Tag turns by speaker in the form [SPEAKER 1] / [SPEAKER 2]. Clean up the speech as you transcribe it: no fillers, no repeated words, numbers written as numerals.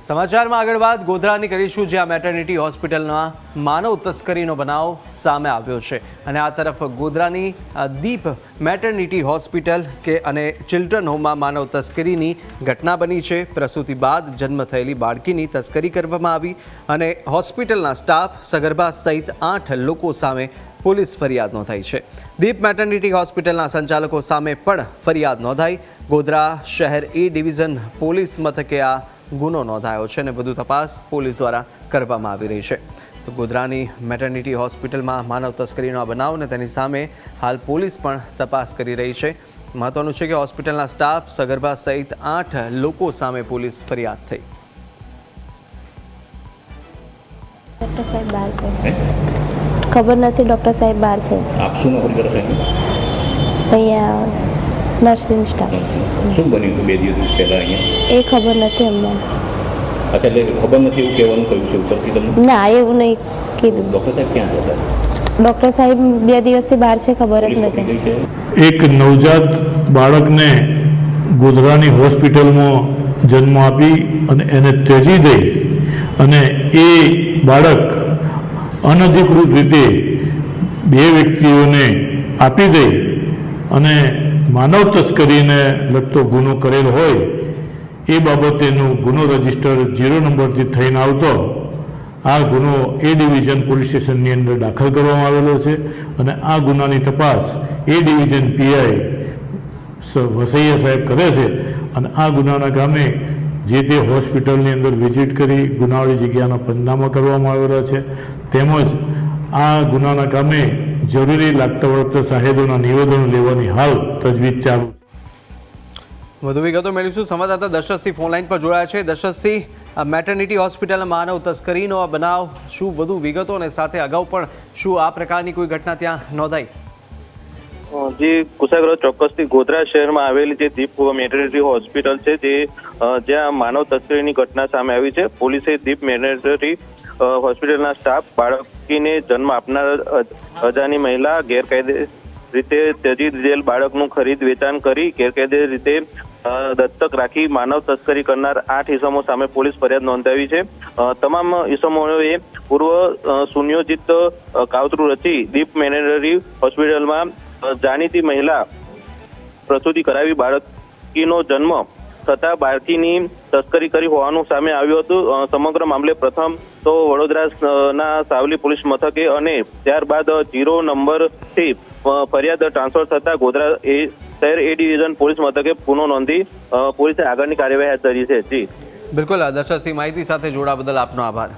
[SPEAKER 1] સમાચારમાં આગળ વાત ગોધરાની કરીશું, જ્યાં મેટર્નિટી હોસ્પિટલમાં માનવ તસ્કરીનો બનાવ સામે આવ્યો છે અને આ તરફ ગોધરાની દીપ મેટર્નિટી હોસ્પિટલ અને ચિલ્ડ્રન હોમમાં માનવ તસ્કરીની ઘટના બની છે। પ્રસૂતિ બાદ જન્મ થયેલી બાળકીની તસ્કરી કરવામાં આવી અને હોસ્પિટલના સ્ટાફ, સગર્ભા સહિત 8 લોકો સામે પોલીસ ફરિયાદ નોંધાઈ છે। દીપ મેટર્નિટી હોસ્પિટલના સંચાલકો સામે પણ ફરિયાદ નોંધાઈ। ગોધરા શહેર એ ડિવિઝન પોલીસ મથકે આ ગુનો નોંધાયો છે અને વધુ તપાસ પોલીસ દ્વારા કરવામાં આવી રહી છે। તો ગોધરાની મેટર્નિટી હોસ્પિટલમાં માનવ તસ્કરીનો આ બનાવ અને તેની સામે હાલ પોલીસ પણ તપાસ કરી રહી છે। મહત્વનું છે કે હોસ્પિટલના સ્ટાફ, સગર્ભા સહિત 8 લોકો સામે પોલીસ ફરિયાદ થઈ।
[SPEAKER 2] ડૉક્ટર સાહેબ બહાર છે, ખબર નથી ડૉક્ટર સાહેબ બહાર છે।
[SPEAKER 3] આપ શું નોકરી કરો છો?
[SPEAKER 2] અહીંયા નર્સિંગ સ્ટાફ।
[SPEAKER 3] શું બન્યું હતું 2 દિવસ પહેલાં અહીંયા?
[SPEAKER 2] એ ખબર નથી અમને।
[SPEAKER 3] અચ્છા, એટલે ખબર નથી એવું કહેવાનું કહ્યું છે ઉપરથી તમને?
[SPEAKER 2] ના, એવું નહીં કીધું।
[SPEAKER 3] ડૉક્ટર સાહેબ ક્યાં હતા?
[SPEAKER 2] ડૉક્ટર સાહેબ 2 દિવસથી બહાર છે, ખબર જ
[SPEAKER 3] પોલીસ પકડી
[SPEAKER 2] નથી।
[SPEAKER 3] ગઈ છે?
[SPEAKER 4] એક નવજાત બાળકને ગોધરાની હોસ્પિટલમાં જન્મ આપી અને એને ત્યજી દઈ અને એ બાળક અનધિકૃત રીતે 2 વ્યક્તિઓને આપી દઈ અને માનવ તસ્કરીને લગતો ગુનો કરેલ હોય એ બાબતેનું ગુનો રજિસ્ટર 0 નંબરથી થઈને આવતો આ ગુનો એ ડિવિઝન પોલીસ સ્ટેશનની અંદર દાખલ કરવામાં આવેલો છે અને આ ગુનાની તપાસ એ ડિવિઝન પીઆઈ વસૈયા સાહેબ કરે છે અને આ ગુનાના કામે જે તે હોસ્પિટલની અંદર વિઝિટ કરી ગુનાવાળી જગ્યાના પંચનામા કરવામાં આવેલા છે તેમજ આ ગુનાના કામે જરૂરી લાગતા વળગતા સાહેબોના નિવેદનો લેવાની હાલ તજવીજ ચાલુ છે।
[SPEAKER 1] વધુ વિગતો મેળવીશું। સંવાદદાતા દશરથસિંહ ફોનલાઈન પર જોડાયા છે। દશરથસિંહ, મેટર્નિટી હોસ્પિટલમાં માનવ તસ્કરીનો આ બનાવ, શું વધુ વિગતો અને સાથે અગાઉ પણ શું આ પ્રકારની કોઈ ઘટના ત્યાં નોંધાઈ?
[SPEAKER 5] જી કુશાગ્રહ, ચોક્કસથી ગોધરા શહેરમાં આવેલી જે દીપ મેટર્નિટી હોસ્પિટલ છે જ્યાં માનવ તસ્કરીની ઘટના સામે આવી છે। પોલીસે દીપ મેટર્નિટી હોસ્પિટલના સ્ટાફ, બાળકીને જન્મ આપનાર અજાણી મહિલા, ગેરકાયદે રીતે ત્યજી દીધેલ બાળકનું ખરીદ વેચાણ કરી ગેરકાયદે રીતે દત્તક રાખી માનવ તસ્કરી કરનાર 8 ઇસમો સામે પોલીસ ફરિયાદ નોંધાવી છે। તમામ ઇસમોએ પૂર્વ સુનિયોજિત કાવતરું રચી દીપ મેટર્નિટી હોસ્પિટલમાં જાણીતી મહિલા પ્રસૂતિ કરાવી બાળકીનો જન્મ થતા બાળકીની તસ્કરી કરી હોવાનું સામે આવ્યું હતું। સમગ્ર મામલે પ્રથમ તો વડોદરાના સાવલી પોલીસ મથકે અને ત્યારબાદ 0 નંબરથી ફરિયાદ ટ્રાન્સફર થતા ગોધરા શહેર એ ડિવિઝન પોલીસ મથકે ગુનો નોંધી પોલીસે આગળની કાર્યવાહી હાથ ધરી છે। જી
[SPEAKER 1] બિલકુલ, દશરથસિંહ, માહિતી સાથે જોડા બદલ આપનો આભાર।